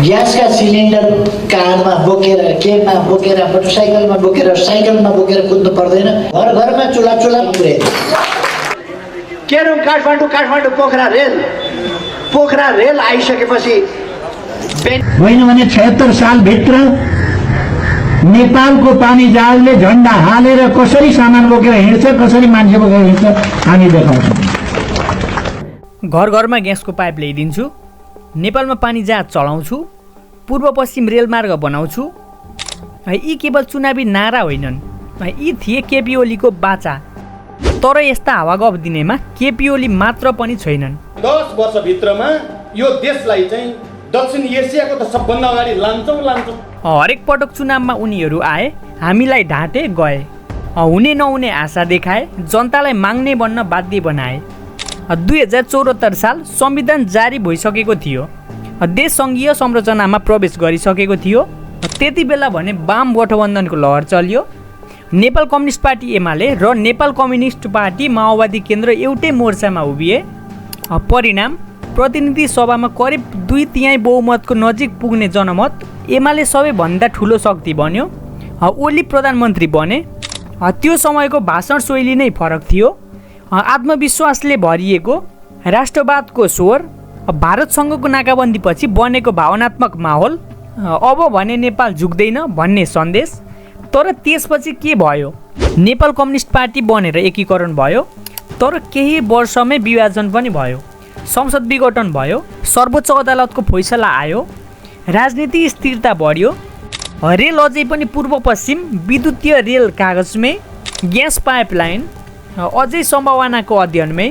ग्यासका cylinder कारमा बोकेर केमा बोकेर मोटरसाइकलमा बोकेर साइकलमा बोकेर कुद्नु पर्दैन। घर घरमा चुला पुर्याइदियो। केरौँ काठमाडौँ पोखरा रेल आइसकेपछि होइन भने 76 सालभित्र नेपालको पानी जहाजले झन्डा हालेर कसरी सामान बोकेर हिँड्छ, कसरी मान्छे बोकेर हिँड्छ हामी देखाउँछौँ। घर घरमा ग्यासको पाइप ल्याइदिन्छु, नेपालमा पानी जहाज चलाउँछु, पूर्व पश्चिम रेलमार्ग बनाउँछु। यी केवल चुनावी नारा होइनन्, यी थिए केपी ओलीको बाचा। तर यस्ता हावागफ दिनेमा केपी ओली मात्र पनि छैनन्। 10 वर्षभित्रमा यो देशलाई चाहिँ दक्षिण एसियाको त सबभन्दा अगाडि लान्छौँ। हरेक पटक चुनावमा उनीहरू आए, हामीलाई ढाँटे गए, हुने नहुने आशा देखाए, जनतालाई माग्ने बन्न बाध्य बनाए। 2074 साल संविधान जारी भइसकेको थियो, देश सङ्घीय संरचनामा प्रवेश गरिसकेको थियो। त्यति बेला भने वाम गठबन्धनको लहर चल्यो। नेपाल कम्युनिस्ट पार्टी एमाले र नेपाल कम्युनिस्ट पार्टी माओवादी केन्द्र एउटै मोर्चामा उभिए। परिणाम प्रतिनिधि सभामा करिब 2/3 बहुमतको नजिक पुग्ने जनमत एमाले सबैभन्दा ठुलो शक्ति बन्यो। ओली प्रधानमन्त्री बने। त्यो समयको भाषण शैली नै फरक थियो। आत्मविश्वासले भरिएको राष्ट्रवादको स्वर, भारतसँगको नाकाबन्दीपछि बनेको भावनात्मक माहौल, अब भने नेपाल झुक्दैन भन्ने सन्देश। तर त्यसपछि के भयो? नेपाल कम्युनिस्ट पार्टी बनेर एकीकरण भयो, तर केही वर्षमै विभाजन पनि भयो, संसद विघटन भयो, सर्वोच्च अदालतको फैसला आयो, राजनीति स्थिरता बढ्यो। रेल अझै पनि पूर्व पश्चिम, विद्युतीय रेल कागजमै, ग्यास पाइपलाइन अझै सम्भावनाको अध्ययनमै,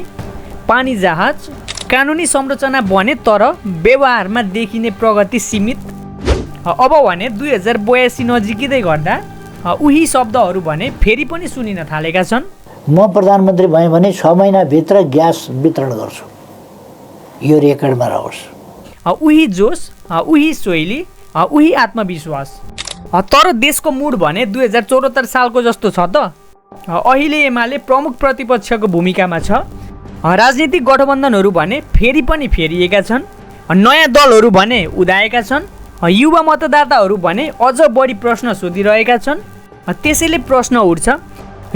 पानी जहाज, कानुनी संरचना बने तर व्यवहारमा देखिने प्रगति सीमित। अब भने 2082 नजिकै गर्दा उही शब्दहरू भने फेरि पनि सुनिन थालेका छन्। म प्रधानमन्त्री भएँ भने 6 महिनाभित्र ग्यास वितरण गर्छु, यो रेकर्डमा रहोस्। उही जोस, उही शैली, उही आत्मविश्वास। तर देशको मुड भने 2074 सालको जस्तो छ त? अहिले एमाले प्रमुख प्रतिपक्षको भूमिकामा छ। राजनीतिक गठबन्धनहरू भने फेरि पनि फेरिएका छन्। नयाँ दलहरू भने उदाएका छन्। युवा मतदाताहरू भने अझ बढी प्रश्न सोधिरहेका छन्। त्यसैले प्रश्न उठ्छ,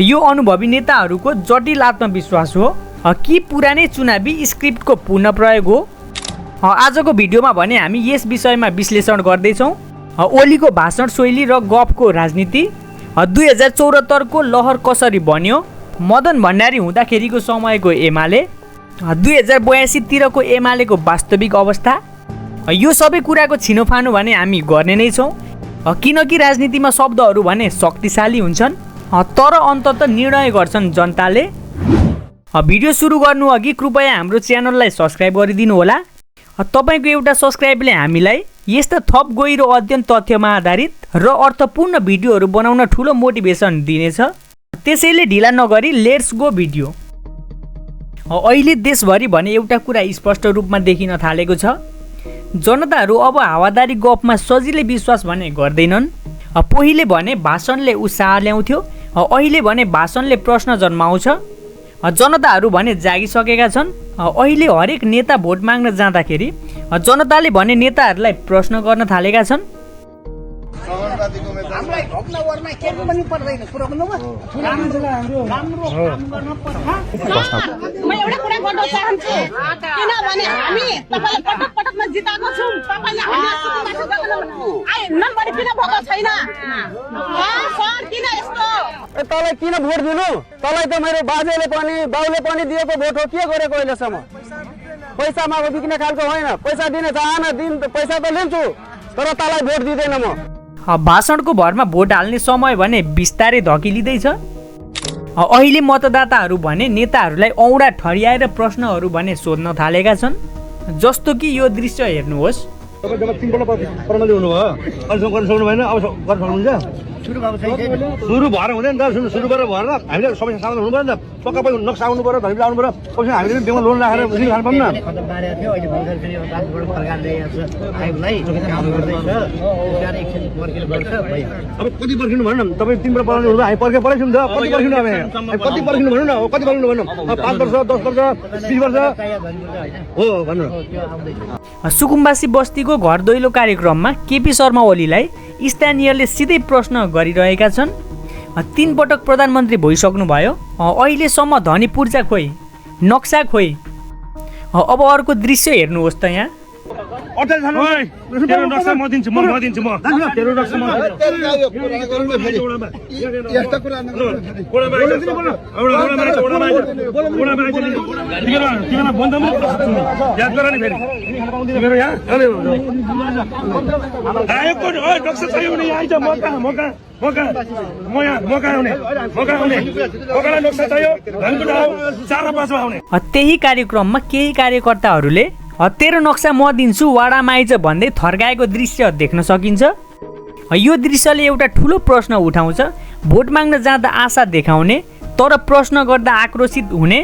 यो अनुभवी नेताहरूको जटिल आत्मविश्वास हो कि पुरानै चुनावी स्क्रिप्टको पुनः प्रयोग हो? आजको भिडियोमा भने हामी यस विषयमा विश्लेषण गर्दैछौँ। ओलीको भाषण शैली र गफको राजनीति, 2074 को लहर कसरी बन्यो, मदन भण्डारी हुँदाखेरिको समयको एमाले, 2082 तिरको एमालेको वास्तविक अवस्था, यो सबै कुराको छिनोफानो भने हामी गर्ने नै छौँ। किनकि राजनीतिमा शब्दहरू भने शक्तिशाली हुन्छन्, तर अन्ततः निर्णय गर्छन् जनताले। भिडियो सुरु गर्नु अघि कृपया हाम्रो च्यानललाई सब्सक्राइब गरिदिनु होला। तपाईँको एउटा सब्सक्राइबले हामीलाई यस्ता थप गहिरो अध्ययन, तथ्यमा आधारित र अर्थपूर्ण भिडियोहरू बनाउन ठुलो मोटिभेसन दिनेछ। त्यसैले ढिला नगरी लेट्स गो भिडियो। अहिले देशभरि भने एउटा कुरा स्पष्ट रूपमा देखिन थालेको छ, जनताहरू अब हावादारी गफमा सजिलै विश्वास भने गर्दैनन्। पहिले भने भाषणले उत्साह ल्याउँथ्यो, अहिले भने भाषणले प्रश्न जन्माउँछ। जनताहरू भने जागिसकेका छन्। अहिले हरेक नेता भोट माग्न जाँदाखेरि जनताले भने नेताहरूलाई प्रश्न गर्न थालेका छन्। हामीलाई ढोक्न ओर्न के पनि पर्दैन कुरा भन्नुमा राम्रो काम गर्न पर्छ। म एउटा कुरा भन्न चाहन्छु, किनभने हामी तपाईलाई पटक पटकमा जिताएको छौं। तपाईले हामीलाई नम्बर किन भएको छैन? सर किन यस्तो? तँलाई किन भोट दिनु? तँलाई त मेरो बाजेले पनि बाउले पनि दिएको भोट हो। के गरेको अहिलेसम्म? पैसामा बिक्ने खालको होइन। पैसा दिने चाहना दिन पैसा त लिन्छु, तर तँलाई भोट दिँदैन म। भाषणको भरमा भोट हाल्ने समय भने बिस्तारै धकिलिँदैछ। अहिले मतदाताहरू भने नेताहरूलाई औँडा ठड्याएर प्रश्नहरू भने सोध्न थालेका छन्। जस्तो कि यो दृश्य हेर्नुहोस्। तपाईँ जब 3 पल्ट प्रणाली हुनुभयो, अहिलेसम्म गर्न सक्नु भएन, अब गर्न सक्नुहुन्छ? सुरु भएर हुँदैन त, सुरु गरेर भएर हामीले सबै समाधान हुनु पर्यो नि त। पक्का पनि नक्सा आउनु पर्यो धनी आउनु पर्यो पछि हामीले बेमा लोन राखेर ऋण खानु पर्दैन खतम पारेको थियो अहिले भर्खर फेरि राजबाट सरकार ल्याएको छ आयोगलाई काम गर्दैछ त्यसकारण एकछिन पर्खेर गर्छ भइहाल्छ अब कति पर्खिनु भन्नु न तपाईँ 3 पढाउनु हुँदा हामी पर्खे पढाइछु नि त कति पर्खिनु हामी कति पर्खिनु भन्नु न कति पर्खिनु भन्नु 5 वर्ष 10 वर्ष 20 वर्ष हो भन्नु सुकुम्बासी बस्तीको घर दैलो कार्यक्रममा केपी शर्मा ओलीलाई स्थानीयले सिधै प्रश्न गरिरहेका छन्। 3 पटक प्रधानमन्त्री भइसक्नुभयो, अहिलेसम्म धनी पूर्जा खोइ, नक्सा खोइ। अब अर्को दृश्य हेर्नुहोस् त यहाँ। तेरो नक्सा म दिन्छु म दिन्छु म तेरो नक्सा म याद गर नि फेरि मेरो यहाँ आएको नक्सा चाहियो भने आइज म कहाँ आउने मकालाई नक्सा चाहियो धनकुटा आऊ 4 र 5 मा आउने। त्यही कार्यक्रममा केही कार्यकर्ताहरूले तेरो नक्सा म दिन्छु वाडामा आइज भन्दै थर्काएको दृश्य देख्न सकिन्छ। यो दृश्यले एउटा ठुलो प्रश्न उठाउँछ। भोट माग्न जाँदा आशा देखाउने तर प्रश्न गर्दा आक्रोशित हुने,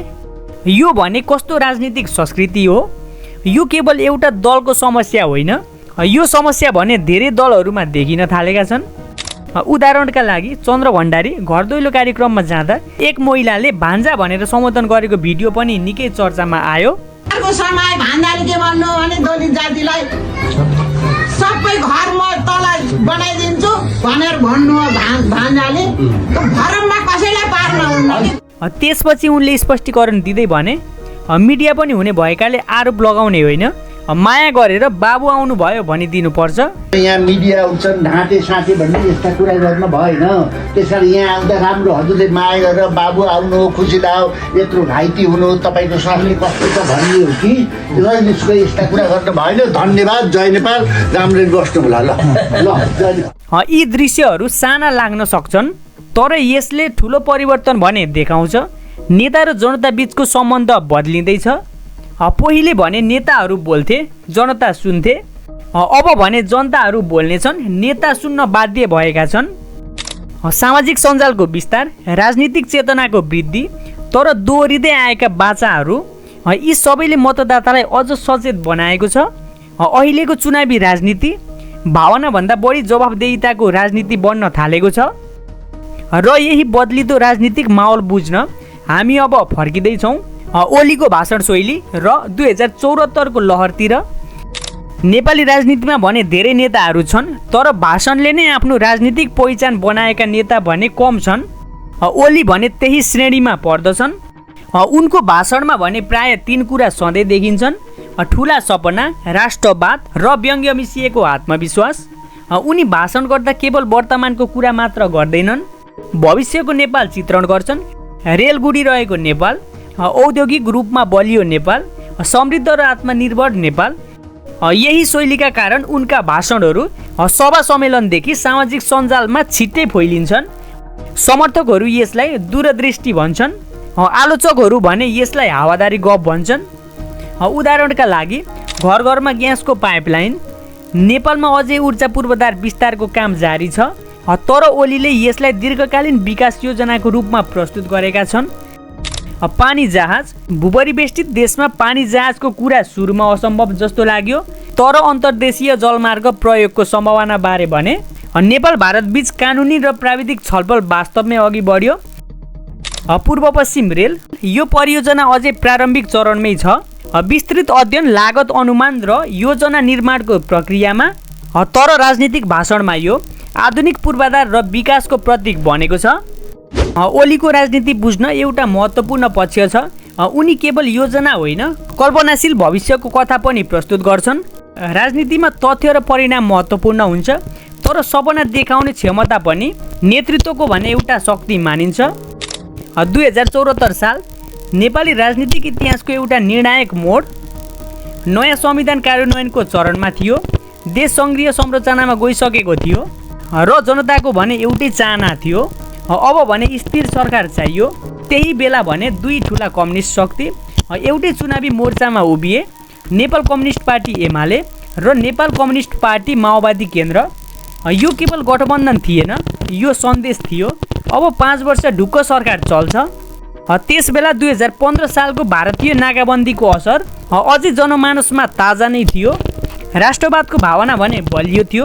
यो भने कस्तो राजनीतिक संस्कृति हो? यो केवल एउटा दलको समस्या होइन, यो समस्या भने धेरै दलहरूमा देखिन थालेका छन्। उदाहरणका लागि चन्द्र भण्डारी घर दैलो कार्यक्रममा जाँदा एक महिलाले भान्जा भनेर सम्बोधन गरेको भिडियो पनि निकै चर्चामा आयो। समय भान्जाले के भन्नु भने दलित जातिलाई सबै घर म तँलाई बनाइदिन्छु भनेर भन्नु भान्जाले धर्ममा कसैलाई पार्न हुन्न। त्यसपछि उनले स्पष्टीकरण दिँदै भने मिडिया पनि हुने भएकाले आरोप लगाउने होइन, माया गरेर बाबु आउनु भयो भनिदिनुपर्छ। यहाँ मिडिया हुन्छन् ढाँटे साँटे भन्ने यस्ता कुरा गर्न भएन। त्यसकारण यहाँ आउँदा राम्रो हजुरले माया गरेर बाबु आउनु खुसी लाग्यो यत्रो घाइते हुनु तपाईँको स्वास्थ्य कस्तो छ भन्ने हो कि यसको यस्ता कुरा गर्न भएन। धन्यवाद, जय नेपाल, राम्ररी बस्नु होला। ल जय नेपाल। यी दृश्यहरू साना लाग्न सक्छन् तर यसले ठुलो परिवर्तन भने देखाउँछ। नेता र जनता बीचको सम्बन्ध बदलिँदैछ। पहिले भने नेताहरू बोल्थे, जनता सुन्थे, अब भने जनताहरू बोल्नेछन्, नेता सुन्न बाध्य भएका छन्। सामाजिक सञ्जालको विस्तार, राजनीतिक चेतनाको वृद्धि तर दोहोरिँदै आएका बाचाहरू, यी सबैले मतदातालाई अझ सचेत बनाएको छ। अहिलेको चुनावी राजनीति भावनाभन्दा बढी जवाफदेहिताको राजनीति बन्न थालेको छ र यही बदलिदो राजनीतिक माहौल बुझ्न हामी अब फर्किँदैछौँ। ओलीको भाषण शैली र 2074 को लहरतिर। नेपाली राजनीतिमा भने धेरै नेताहरू छन् तर भाषणले नै आफ्नो राजनीतिक पहिचान बनाएका नेता भने कम छन्। ओली भने त्यही श्रेणीमा पर्दछन्। उनको भाषणमा भने प्राय 3 कुरा सधैँ देखिन्छन्: ठुला सपना, राष्ट्रवाद र व्यङ्ग्य मिसिएको आत्मविश्वास। उनी भाषण गर्दा केवल वर्तमानको कुरा मात्र गर्दैनन्, भविष्यको नेपाल चित्रण गर्छन्। रेल गुडिरहेको नेपाल, औद्योगिक रूपमा बलियो नेपाल, समृद्ध र आत्मनिर्भर नेपाल। यही शैलीका कारण उनका भाषणहरू सभा सम्मेलनदेखि सामाजिक सञ्जालमा छिट्टै फैलिन्छन्। समर्थकहरू यसलाई दूरदृष्टि भन्छन्, आलोचकहरू भने यसलाई हावादारी गफ भन्छन्। उदाहरणका लागि घर घरमा ग्यासको पाइपलाइन, नेपालमा अझै ऊर्जा पूर्वाधार विस्तारको काम जारी छ तर ओलीले यसलाई दीर्घकालीन विकास योजनाको रूपमा प्रस्तुत गरेका छन्। पानी जहाज, भूपरिवेष्टित देशमा पानी जहाजको कुरा सुरुमा असम्भव जस्तो लाग्यो तर अन्तर्देशीय जलमार्ग प्रयोगको सम्भावना बारे भने नेपाल भारत बीच कानुनी र प्राविधिक छलफल वास्तवमै अघि बढ्यो। पूर्व पश्चिम रेल, यो परियोजना अझै प्रारम्भिक चरणमै छ। विस्तृत अध्ययन, लागत अनुमान र योजना निर्माणको प्रक्रियामा, तर राजनीतिक भाषणमा यो आधुनिक पूर्वाधार र विकासको प्रतीक बनेको छ। ओलीको राजनीति बुझ्न एउटा महत्त्वपूर्ण पक्ष छ। उनी केवल योजना होइन कल्पनाशील भविष्यको कथा पनि प्रस्तुत गर्छन्। राजनीतिमा तथ्य र परिणाम महत्त्वपूर्ण हुन्छ तर सपना देखाउने क्षमता पनि नेतृत्वको भने एउटा शक्ति मानिन्छ। 2074 साल नेपाली राजनीतिक इतिहासको एउटा निर्णायक मोड। नयाँ संविधान कार्यान्वयनको चरणमा थियो, देश सङ्घीय संरचनामा गइसकेको थियो र जनताको भने एउटै चाहना थियो, अब भने स्थिर सरकार चाहियो। त्यही बेला भने 2 ठुला कम्युनिस्ट शक्ति एउटै चुनावी मोर्चामा उभिए, नेपाल कम्युनिस्ट पार्टी एमाले र नेपाल कम्युनिस्ट पार्टी माओवादी केन्द्र। यो केवल गठबन्धन थिएन, यो सन्देश थियो अब 5 वर्ष ढुक्क सरकार चल्छ। त्यसबेला 2015 सालको भारतीय नाकाबन्दीको असर अझै जनमानसमा ताजा नै थियो। राष्ट्रवादको भावना भने बलियो थियो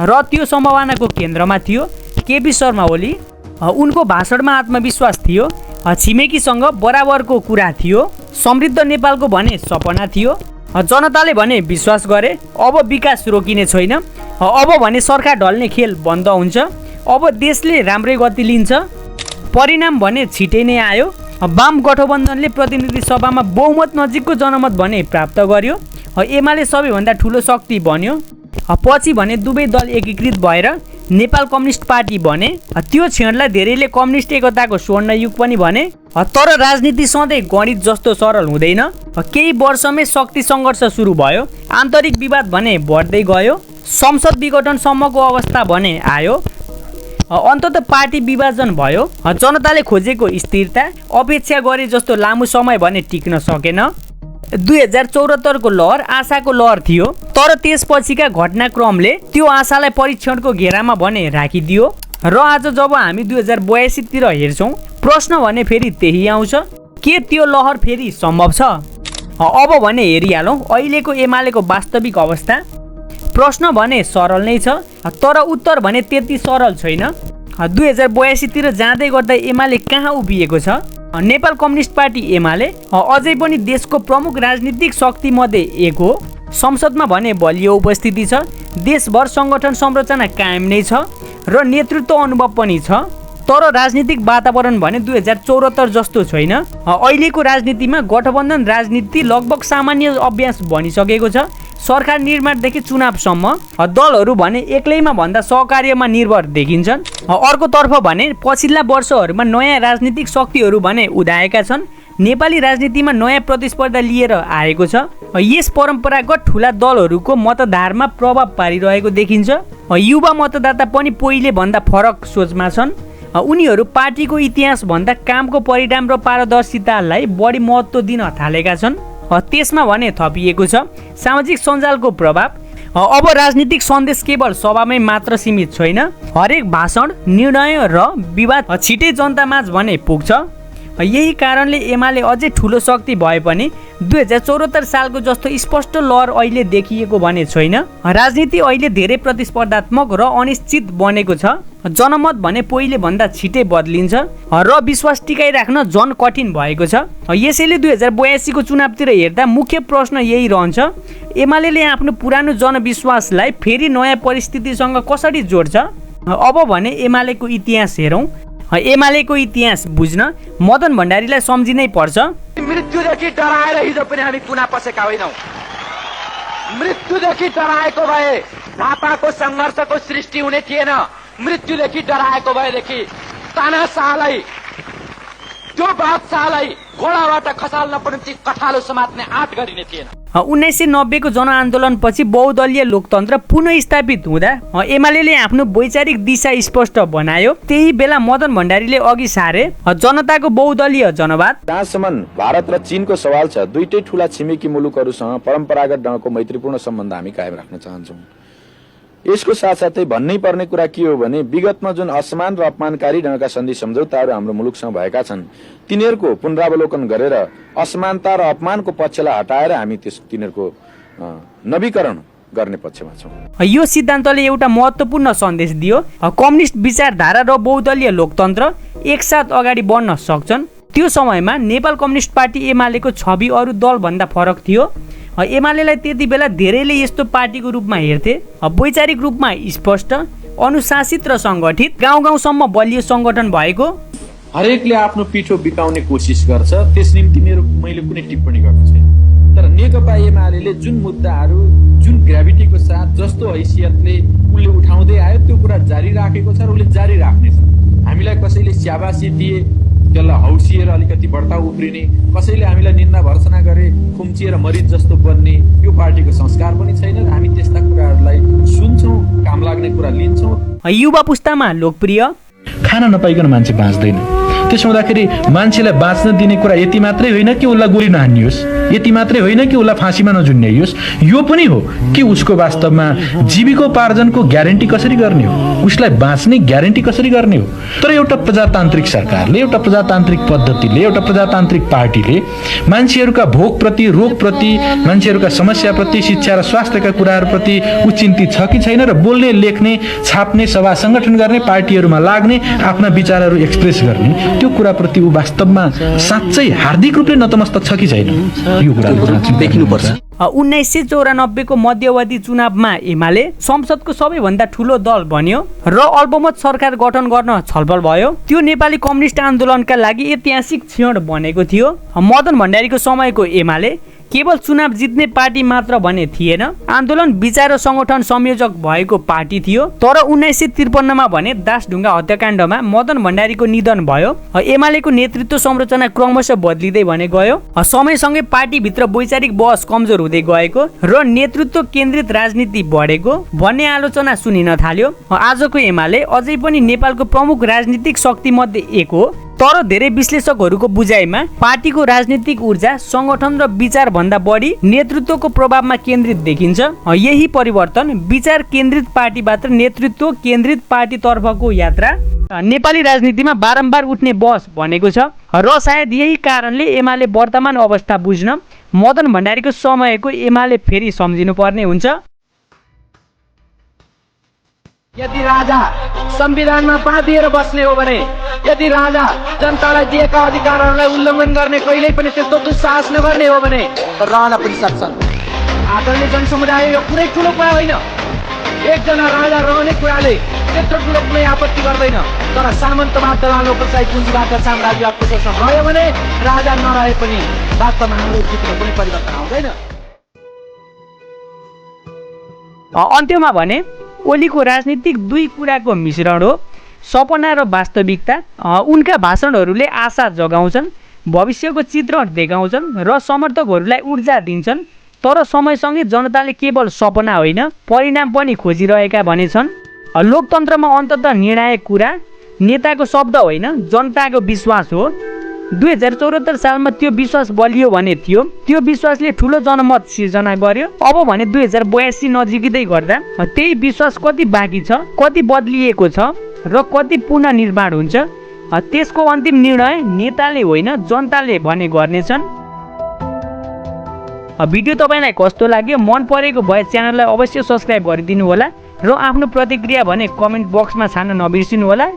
र त्यो सम्भावनाको केन्द्रमा थियो केपी शर्मा ओली। उनको भाषणमा आत्मविश्वास थियो, छिमेकीसँग बराबरको कुरा थियो, समृद्ध नेपालको भने सपना थियो। जनताले भने विश्वास गरे अब विकास रोकिने छैन, अब भने सरकार ढल्ने खेल बन्द हुन्छ, अब देशले राम्रै गति लिन्छ। परिणाम भने छिटै नै आयो। वाम गठबन्धनले प्रतिनिधि सभामा बहुमत नजिकको जनमत भने प्राप्त गर्यो। एमाले सबैभन्दा ठुलो शक्ति बन्यो। पछि भने दुवै दल एकीकृत भएर नेपाल कम्युनिस्ट पार्टी बने। त्यो क्षणलाई धेरैले कम्युनिस्ट एकताको स्वर्ण युग पनि भने। तर राजनीति सधैँ गणित जस्तो सरल हुँदैन। केही वर्षमै शक्ति सङ्घर्ष सुरु भयो, आन्तरिक विवाद भने बढ्दै गयो, संसद विघटनसम्मको अवस्था भने आयो, अन्ततः पार्टी विभाजन भयो। जनताले खोजेको स्थिरता अपेक्षा गरे जस्तो लामो समय भने टिक्न सकेन। 2074 को लहर आशाको लहर थियो, तर त्यसपछिका घटनाक्रमले त्यो आशालाई परीक्षणको घेरामा भने राखिदियो। र आज जब हामी 2082 तिर हेर्छौँ, प्रश्न भने फेरि त्यही आउँछ, के त्यो लहर फेरि सम्भव छ? अब भने हेरिहालौँ अहिलेको एमालेको वास्तविक अवस्था। प्रश्न भने सरल नै छ, तर उत्तर भने त्यति सरल छैन। 2082 तिर जाँदै गर्दा एमाले कहाँ उभिएको छ? नेपाल कम्युनिस्ट पार्टी एमाले अझै पनि देशको प्रमुख राजनीतिक शक्ति मध्ये एक हो। संसदमा भने बलियो उपस्थिति छ, देशभर सङ्गठन संरचना कायम नै छ र नेतृत्व अनुभव पनि छ। तर राजनीतिक वातावरण भने 2074 जस्तो छैन। अहिलेको राजनीतिमा गठबन्धन राजनीति लगभग सामान्य अभ्यास बनिसकेको छ। सरकार निर्माणदेखि चुनावसम्म दलहरू भने एक्लैमा भन्दा सहकार्यमा निर्भर देखिन्छन्। अर्कोतर्फ भने पछिल्ला वर्षहरूमा नयाँ राजनीतिक शक्तिहरू भने उदाएका छन्। नेपाली राजनीतिमा नयाँ प्रतिस्पर्धा लिएर आएको छ। यस परम्परागत ठुला दलहरूको मतधारमा प्रभाव पारिरहेको देखिन्छ। युवा मतदाता पनि पहिले भन्दा फरक सोचमा छन्। उनीहरू पार्टीको इतिहास भन्दा कामको परिणाम र पारदर्शितालाई बढी महत्त्व दिन थालेका छन्। त्यसमा भने थपिएको छ सामाजिक सञ्जालको प्रभाव। अब राजनीतिक सन्देश केवल सभामै मात्र सीमित छैन, हरेक भाषण, निर्णय र विवाद छिटै जनतामाझ भने पुग्छ। यही कारणले एमाले अझै ठुलो शक्ति भए पनि 2074 सालको जस्तो स्पष्ट लहर अहिले देखिएको भने छैन। राजनीति अहिले धेरै प्रतिस्पर्धात्मक र अनिश्चित बनेको छ। जनमत भने पहिले भन्दा छिटै बदलिन्छ र विश्वास टिकाइराख्न झन कठिन भएको छ। यसैले 2082 को चुनावतिर हेर्दा मुख्य प्रश्न यही रहन्छ, एमाले आफ्नो पुरानो जनविश्वासलाई फेरि नयाँ परिस्थितिसँग कसरी जोड्छ? अब भने एमालेको इतिहास हेरौँ। एमालेको इतिहास बुझ्न मदन भण्डारीलाई सम्झिनै पर्छ। मृत्युदेखि डराएर हिजो पनि हामी पुनः पसेका होइनौँ। मृत्युदेखि डराएको भए झापाको सङ्घर्षको सृष्टि हुने थिएन। मृत्युदेखि डराएको भएदेखि तानाशाहलाई, त्यो बादशाहलाई घोडाबाट खसाल्न पनि कठालो समात्ने आँट गरिने थिएन। 1990 को जनआन्दोलनपछि बहुदलीय लोकतन्त्र पुनः स्थापित हुँदा एमाले आफ्नो वैचारिक दिशा स्पष्ट बनायो। त्यही बेला मदन भण्डारीले अघि सारे जनताको बहुदलीय जनवाद। जहाँसम्म भारत र चीनको सवाल छ, दुईटै ठूला छिमेकी मुलुकहरूसँग परम्परागत ढङ्गको मैत्रीपूर्ण सम्बन्ध हामी कायम राख्न चाहन्छौँ। यसको साथसाथै भन्नै पर्ने कुरा के हो भने विगतमा जुन असमान र अपमानकारी ढङ्गका सन्धि सम्झौताहरू हाम्रो मुलुकसँग भएका छन्, तिनीहरूको पुनरावलोकन गरेर असमानता र अपमानको पक्षलाई हटाएर हामी तिनीहरूको नवीकरण गर्ने पक्षमा छौँ। यो सिद्धान्तले एउटा महत्त्वपूर्ण सन्देश दियो, कम्युनिस्ट विचारधारा र बहुदलीय लोकतन्त्र एकसाथ अगाडि बढ्न सक्छन्। त्यो समयमा नेपाल कम्युनिस्ट पार्टी एमालेको छवि अरू दलभन्दा फरक थियो। एमालेलाई त्यति बेला धेरैले यस्तो पार्टीको रूपमा हेर्थे, वैचारिक रूपमा स्पष्ट, अनुशासित र सङ्गठित, गाउँ गाउँसम्म बलियो सङ्गठन भएको। हरेकले आफ्नो पिठो बिकाउने कोसिस गर्छ, त्यस निम्ति मैले कुनै टिप्पणी गर्न छैन। तर नेकपा एमाले जुन मुद्दाहरू जुन ग्राभिटीको साथ जस्तो हैसियतले उसले उठाउँदै आयो त्यो कुरा जारी राखेको छ र उसले जारी राख्नेछ। हामीलाई कसैले स्याबासी दिए त्यसलाई हौसिएर अलिकति बढ्ता उफ्रिने, कसैले हामीलाई निन्दा भर्सना गरे खुम्चिएर मरिच जस्तो बन्ने यो पार्टीको संस्कार पनि छैन। हामी त्यस्ता कुराहरूलाई सुन्छौँ, काम लाग्ने कुरा लिन्छौँ। युवा पुस्तामा लोकप्रिय। खाना नपाइकन मान्छे बाँच्दैन, त्यसो हुँदाखेरि मान्छेलाई बाँच्न दिने कुरा यति मात्रै होइन कि उसलाई गोली नहानियोस्, यति मात्रै होइन कि उसलाई फाँसीमा नझुन्याइयोस्, यो पनि हो कि उसको वास्तवमा जीविकोपार्जनको ग्यारेन्टी कसरी गर्ने हो, उसलाई बाँच्ने ग्यारेन्टी कसरी गर्ने हो। तर एउटा प्रजातान्त्रिक सरकारले, एउटा प्रजातान्त्रिक पद्धतिले, एउटा प्रजातान्त्रिक पार्टीले मान्छेहरूका भोगप्रति, रोगप्रति, मान्छेहरूका समस्याप्रति, शिक्षा र स्वास्थ्यका कुराहरूप्रति ऊ चिन्तित छ कि छैन र बोल्ने, लेख्ने, छाप्ने, सभा सङ्गठन गर्ने, पार्टीहरूमा लाग्ने, आफ्ना विचारहरू एक्सप्रेस गर्ने त्यो कुराप्रति ऊ वास्तवमा साँच्चै हार्दिक रूपले नतमस्तक छ कि छैन, यो कुरा देखिनुपर्छ। 1994 को मध्यवधि चुनावमा एमाले संसदको सबैभन्दा ठूलो दल बन्यो र अल्पमत सरकार गठन गर्न छलफल भयो। त्यो नेपाली कम्युनिस्ट आन्दोलनका लागि ऐतिहासिक क्षण बनेको थियो। मदन भण्डारीको समयको एमाले केवल चुनाव जित्ने पार्टी मात्र भने थिएन, आन्दोलन विचार र संगठन संयोजक भएको पार्टी थियो। तर 1953 मा भने दासढुङ्गा हत्याकाण्डमा मदन भण्डारीको निधन भयो। एमालेको नेतृत्व संरचना क्रमशः बदलिँदै भने गयो। समयसँगै पार्टीभित्र वैचारिक बहस कमजोर हुँदै गएको र नेतृत्व केन्द्रित राजनीति बढेको भन्ने आलोचना सुनिन थाल्यो। आजको एमाले अझै पनि नेपालको प्रमुख राजनीतिक शक्ति मध्ये एक हो। तर धेरै विश्लेषकहरूको बुझाइमा पार्टीको राजनीतिक ऊर्जा संगठन र विचार भन्दा बढी नेतृत्वको प्रभावमा केन्द्रित देखिन्छ। यही परिवर्तन विचार केन्द्रित पार्टीबाट नेतृत्व केन्द्रित पार्टीतर्फको यात्रा नेपाली राजनीतिमा बारम्बार उठ्ने बहस बनेको छ र सायद यही कारणले एमाले वर्तमान अवस्था बुझ्न मदन भण्डारीको समयको एमाले फेरि सम्झिनु पर्ने हुन्छ। यदि राजा संविधानमा बाँधिएर बस्ने हो भने, यदि राजा जनतालाई दिएका अधिकारहरूलाई उल्लङ्घन गर्ने, कहिल्यै पनि त्यस्तो दुस्साहस नगर्ने हो भने रहन पनि सक्छन्। आदरणीय जनसमुदाय, यो कुनै ठुलो कुरा होइन। एकजना राजा रहने कुराले त्यत्रो ठुलो कुनै आपत्ति गर्दैन। तर सामन्तवाद दलालोपशाही पुँजीबाट साम्राज्यवादको शोषण रह्यो भने राजा नरहे पनि वास्तवमा हाम्रो चित्र कुनै परिवर्तन आउँदैन। अन्त्यमा भने ओलीको राजनीतिक दुई कुराको मिश्रण हो, सपना र वास्तविकता। उनका भाषणहरूले आशा जगाउँछन्, भविष्यको चित्र देखाउँछन् र समर्थकहरूलाई ऊर्जा दिन्छन्। तर समयसँगै जनताले केवल सपना होइन परिणाम पनि खोजिरहेका भने छन्। लोकतन्त्रमा अन्ततः निर्णायक कुरा नेताको शब्द होइन जनताको विश्वास हो। 2074 सालमा त्यो विश्वास बलियो भने थियो, त्यो विश्वासले ठुलो जनमत सिर्जना गर्यो। अब भने 2082 नजिकै गर्दा त्यही विश्वास कति बाँकी छ, कति बदलिएको छ र कति पुनर्निर्माण हुन्छ, त्यसको अन्तिम निर्णय नेताले होइन जनताले भने गर्नेछन्। भिडियो तपाईँलाई कस्तो लाग्यो, मन परेको भए च्यानललाई अवश्य सब्स्क्राइब गरिदिनु होला र आफ्नो प्रतिक्रिया भने कमेन्ट बक्समा छान्न नबिर्सिनु होला।